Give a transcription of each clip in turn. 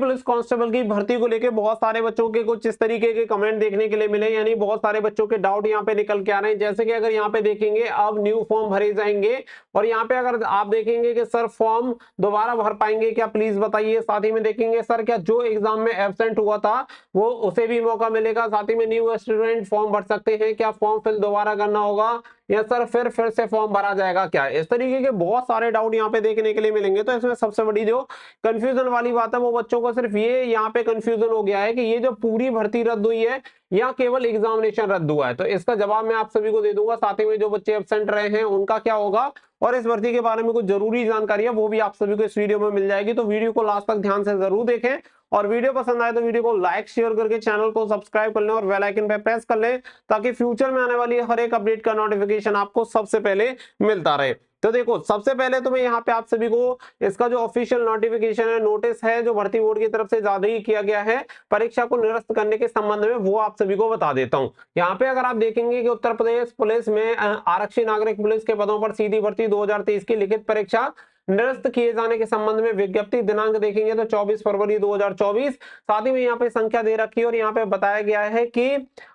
Police constable की भर्ती को लेके बहुत सारे बच्चों के कुछ इस तरीके के कमेंट देखने के लिए मिले, यानी बहुत सारे बच्चों के डाउट यहाँ पे निकल के आ रहे हैं। जैसे कि अगर यहाँ पे देखेंगे अब न्यू फॉर्म भरे जाएंगे और यहाँ पे अगर आप देखेंगे कि सर फॉर्म दोबारा भर पाएंगे क्या, प्लीज बताइए। साथ ही में देखेंगे सर क्या जो एग्जाम में एब्सेंट हुआ था वो उसे भी मौका मिलेगा। साथ ही में न्यू स्टूडेंट फॉर्म भर सकते हैं क्या, फॉर्म फिल दोबारा करना होगा या सर फिर से फॉर्म भरा जाएगा क्या। इस तरीके के बहुत सारे डाउट यहाँ पे देखने के लिए मिलेंगे। तो इसमें सबसे बड़ी जो कंफ्यूजन वाली बात है वो बच्चों को सिर्फ ये यहाँ पे कंफ्यूजन हो गया है कि ये जो पूरी भर्ती रद्द हुई है या केवल एग्जामिनेशन रद्द हुआ है। तो इसका जवाब मैं आप सभी को दे दूंगा। साथ ही में जो बच्चे एब्सेंट रहे हैं उनका क्या होगा और इस भर्ती के बारे में कुछ जरूरी जानकारी है वो भी आप सभी को इस वीडियो में मिल जाएगी। तो वीडियो को लास्ट तक ध्यान से जरूर देखें और वीडियो पसंद आए तो वीडियो को लाइक शेयर करके चैनल को सब्सक्राइब कर लें और बेल आइकन पे प्रेस कर लें ताकि फ्यूचर में आने वाली हर एक अपडेट का नोटिफिकेशन आपको सबसे पहले मिलता रहे। तो देखो सबसे पहले तो मैं यहाँ पे आप सभी को इसका जो ऑफिशियल नोटिफिकेशन है, नोटिस है जो भर्ती बोर्ड की तरफ से जारी किया गया है परीक्षा को निरस्त करने के संबंध में, वो आप सभी को बता देता हूँ। यहाँ पे अगर आप देखेंगे कि उत्तर प्रदेश पुलिस में आरक्षी नागरिक पुलिस के पदों पर सीधी भर्ती 2023 की लिखित परीक्षा निरस्त किए जाने के संबंध में विज्ञप्ति दिनांक देखेंगे तो 24 फरवरी 2024। साथ ही में यहाँ पे संख्या दे रखी है और यहाँ पे बताया गया है कि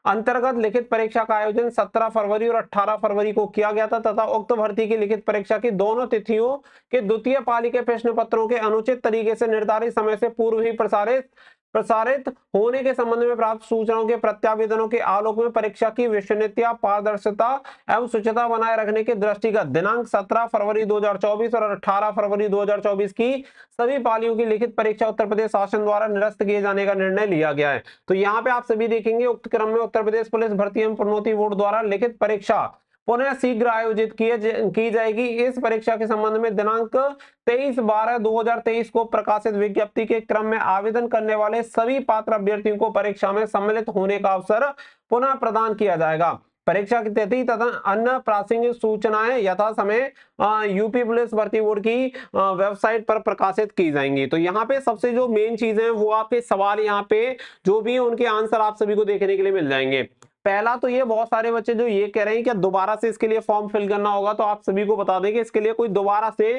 अंतर्गत लिखित परीक्षा का आयोजन 17 फरवरी और 18 फरवरी को किया गया था तथा उक्त भर्ती की लिखित परीक्षा की दोनों तिथियों के द्वितीय पाली के प्रश्न पत्रों के अनुचित तरीके से निर्धारित समय से पूर्व ही प्रसारित होने के संबंध में प्राप्त सूचनाओं के प्रत्यावेदनों के आलोक में परीक्षा की विश्वसनीयता, पारदर्शिता एवं शुचिता बनाए रखने के दृष्टिगत दिनांक 17 फरवरी 2024 और 18 फरवरी 2024 की सभी पालियों की लिखित परीक्षा उत्तर प्रदेश शासन द्वारा निरस्त किए जाने का निर्णय लिया गया है। तो यहाँ पे आप सभी देखेंगे उक्त क्रम में उत्तर प्रदेश पुलिस भर्ती एवं प्रोन्नति बोर्ड द्वारा लिखित परीक्षा पुनः शीघ्र आयोजित की जाएगी। इस परीक्षा के संबंध में दिनांक 23/12/2023 को प्रकाशित विज्ञप्ति के क्रम में आवेदन करने वाले सभी पात्र अभ्यर्थियों को परीक्षा में सम्मिलित होने का अवसर पुनः प्रदान किया जाएगा। परीक्षा की तिथि तथा अन्य प्रासंगिक सूचनाएं यथा समय यूपी पुलिस भर्ती बोर्ड की वेबसाइट पर प्रकाशित की जाएंगी। तो यहाँ पे सबसे जो मेन चीज है वो आपके सवाल यहाँ पे जो भी उनके आंसर आप सभी को देखने के लिए मिल जाएंगे। पहला तो ये बहुत सारे बच्चे जो ये कह रहे हैं कि दोबारा से इसके लिए फॉर्म फिल करना होगा, तो आप सभी को बता दें कि इसके लिए कोई दोबारा से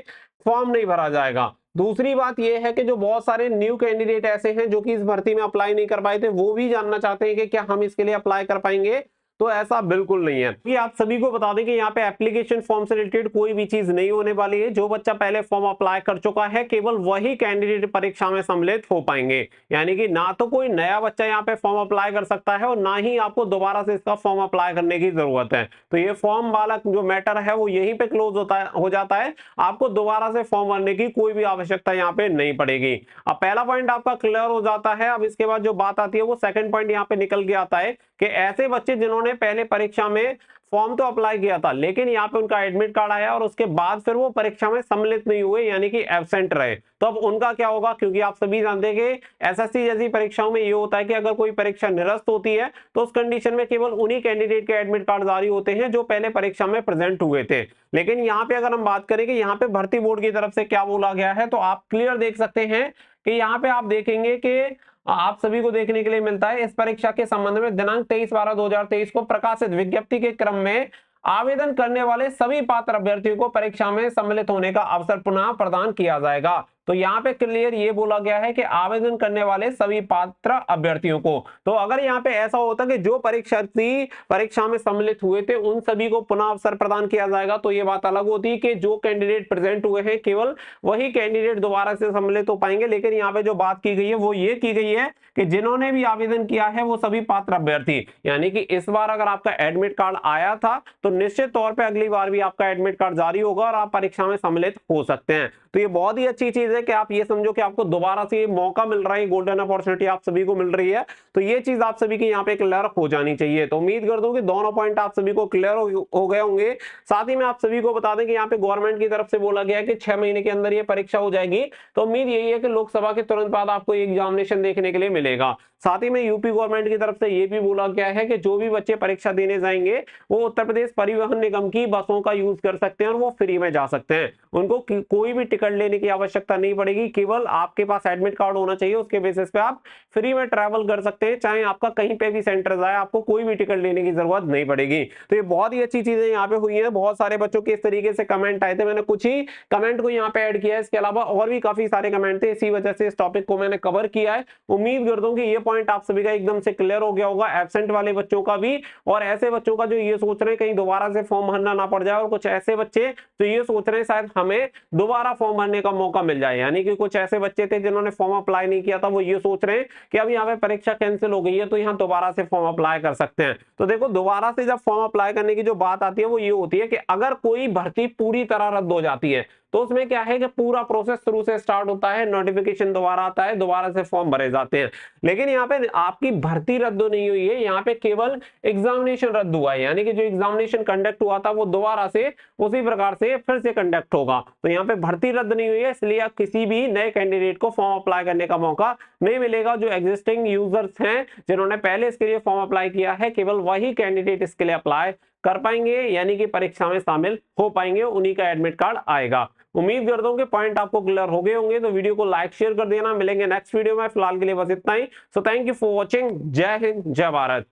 फॉर्म नहीं भरा जाएगा। दूसरी बात यह है कि जो बहुत सारे न्यू कैंडिडेट ऐसे हैं जो कि इस भर्ती में अप्लाई नहीं कर पाए थे वो भी जानना चाहते हैं कि क्या हम इसके लिए अप्लाई कर पाएंगे, तो ऐसा बिल्कुल नहीं है। ये आप सभी को बता दें कि यहाँ पे एप्लीकेशन फॉर्म से रिलेटेड कोई भी चीज नहीं होने वाली है। जो बच्चा पहले फॉर्म अप्लाई कर चुका है केवल वही कैंडिडेट परीक्षा में सम्मिलित हो पाएंगे, यानी कि ना तो कोई नया बच्चा यहाँ पे फॉर्म अप्लाई कर सकता है और ना ही आपको दोबारा से इसका फॉर्म अप्लाई करने की जरूरत है। तो ये फॉर्म वाला जो मैटर है वो यहीं पे क्लोज हो जाता है, आपको दोबारा से फॉर्म भरने की कोई भी आवश्यकता यहाँ पे नहीं पड़ेगी। अब पहला पॉइंट आपका क्लियर हो जाता है। अब इसके बाद जो बात आती है वो सेकंड पॉइंट यहाँ पे निकल के आता है कि ऐसे बच्चे जिन्होंने पहले परीक्षा में फॉर्म तो अप्लाई किया था लेकिन यहाँ पे उनका एडमिट कार्ड आया और उसके बाद फिर वो परीक्षा में सम्मिलित नहीं हुए, यानी कि एब्सेंट रहे, तो अब उनका क्या होगा। क्योंकि आप सभी जानते हैं कि एसएससी जैसी परीक्षाओं में ये होता है कि अगर कोई परीक्षा निरस्त होती है तो उस कंडीशन में केवल उन्हीं कैंडिडेट के एडमिट कार्ड जारी होते हैं जो पहले परीक्षा में प्रेजेंट हुए थे। लेकिन यहाँ पे अगर हम बात करें कि यहाँ पे भर्ती बोर्ड की तरफ से क्या बोला गया है, तो आप क्लियर देख सकते हैं कि यहाँ पे आप देखेंगे कि आप सभी को देखने के लिए मिलता है इस परीक्षा के संबंध में दिनांक 23/12/2023 को प्रकाशित विज्ञप्ति के क्रम में आवेदन करने वाले सभी पात्र अभ्यर्थियों को परीक्षा में सम्मिलित होने का अवसर पुनः प्रदान किया जाएगा। तो यहाँ पे क्लियर ये बोला गया है कि आवेदन करने वाले सभी पात्र अभ्यर्थियों को। तो अगर यहाँ पे ऐसा होता कि जो परीक्षार्थी परीक्षा में सम्मिलित हुए थे उन सभी को पुनः अवसर प्रदान किया जाएगा, तो ये बात अलग होती कि जो कैंडिडेट प्रेजेंट हुए हैं केवल वही कैंडिडेट दोबारा से सम्मिलित हो पाएंगे। लेकिन यहाँ पे जो बात की गई है वो ये की गई है कि जिन्होंने भी आवेदन किया है वो सभी पात्र अभ्यर्थी, यानी कि इस बार अगर आपका एडमिट कार्ड आया था तो निश्चित तौर पर अगली बार भी आपका एडमिट कार्ड जारी होगा और आप परीक्षा में सम्मिलित हो सकते हैं। तो ये बहुत ही अच्छी चीज है कि आप ये समझो कि आपको दोबारा से ये मौका मिल रहा है, गोल्डन अपॉर्चुनिटी आप सभी को मिल रही है। तो ये चीज आप सभी की यहाँ पे क्लियर हो जानी चाहिए। तो उम्मीद करता हूं कि दोनों पॉइंट आप सभी को क्लियर हो गए होंगे। साथ ही में आप सभी को बता दें कि यहाँ पे गवर्नमेंट की तरफ से बोला गया है कि 6 महीने के अंदर ये परीक्षा हो जाएगी। तो उम्मीद यही है कि लोकसभा के तुरंत बाद आपको एग्जामिनेशन देखने के लिए मिलेगा। साथ ही में यूपी गवर्नमेंट की तरफ से ये भी बोला गया है कि जो भी बच्चे परीक्षा देने जाएंगे वो उत्तर प्रदेश परिवहन निगम की बसों का यूज कर सकते हैं और वो फ्री में जा सकते हैं। उनको कोई भी टिकट लेने की आवश्यकता नहीं नहीं पड़ेगी, केवल आपके पास एडमिट कार्ड होना चाहिए, उसके बेसिस पे आप फ्री में ट्रैवल कर सकते हैं, चाहे आपका कहीं पे भी सेंटर जाए, आपको कोई भी टिकट लेने की जरूरत नहीं पड़ेगी। तो ये बहुत ही अच्छी चीजें यहाँ पे हुई है। बहुत सारे बच्चों के इस तरीके से कमेंट आए थे, मैंने कुछ ही कमेंट को यहाँ पे ऐड किया है, इसके अलावा और भी काफी सारे कमेंट थे, इसी वजह से इस टॉपिक को मैंने कवर किया है। उम्मीद करता हूं कि ये पॉइंट आप सभी का एकदम से क्लियर हो गया होगा, एब्सेंट वाले बच्चों का भी, और ऐसे बच्चों का जो ये सोच रहे हैं कहीं दोबारा से फॉर्म भरना ना पड़ जाए, और कुछ ऐसे बच्चे तो ये सोच रहे हैं शायद हमें दोबारा फॉर्म भरने का मौका मिल जाए। यानी कि कुछ ऐसे बच्चे थे जिन्होंने फॉर्म अप्लाई नहीं किया था, वो ये सोच रहे हैं कि अब यहाँ पे परीक्षा कैंसिल हो गई है तो यहाँ दोबारा से फॉर्म अप्लाई कर सकते हैं। तो देखो, दोबारा से जब फॉर्म अप्लाई करने की जो बात आती है वो ये होती है कि अगर कोई भर्ती पूरी तरह रद्द हो जाती है तो उसमें क्या है कि पूरा प्रोसेस शुरू से स्टार्ट होता है, नोटिफिकेशन दोबारा आता है, दोबारा से फॉर्म भरे जाते हैं। लेकिन यहाँ पे आपकी भर्ती रद्द नहीं हुई है, यहाँ पे केवल एग्जामिनेशन रद्द हुआ है, यानी कि जो एग्जामिनेशन कंडक्ट हुआ था वो दोबारा से उसी प्रकार से फिर से कंडक्ट होगा। तो यहाँ पे भर्ती रद्द नहीं हुई है, इसलिए आप किसी भी नए कैंडिडेट को फॉर्म अप्लाई करने का मौका नहीं मिलेगा। जो एग्जिस्टिंग यूजर्स हैं जिन्होंने पहले इसके लिए फॉर्म अप्लाई किया है, केवल वही कैंडिडेट इसके लिए अप्लाई कर पाएंगे, यानी कि परीक्षा में शामिल हो पाएंगे, उन्हीं का एडमिट कार्ड आएगा। उम्मीद करता हूं कि पॉइंट आपको क्लियर हो गए होंगे, तो वीडियो को लाइक शेयर कर देना। मिलेंगे नेक्स्ट वीडियो में, फिलहाल के लिए बस इतना ही। So thank you for watching. जय हिंद, जय भारत।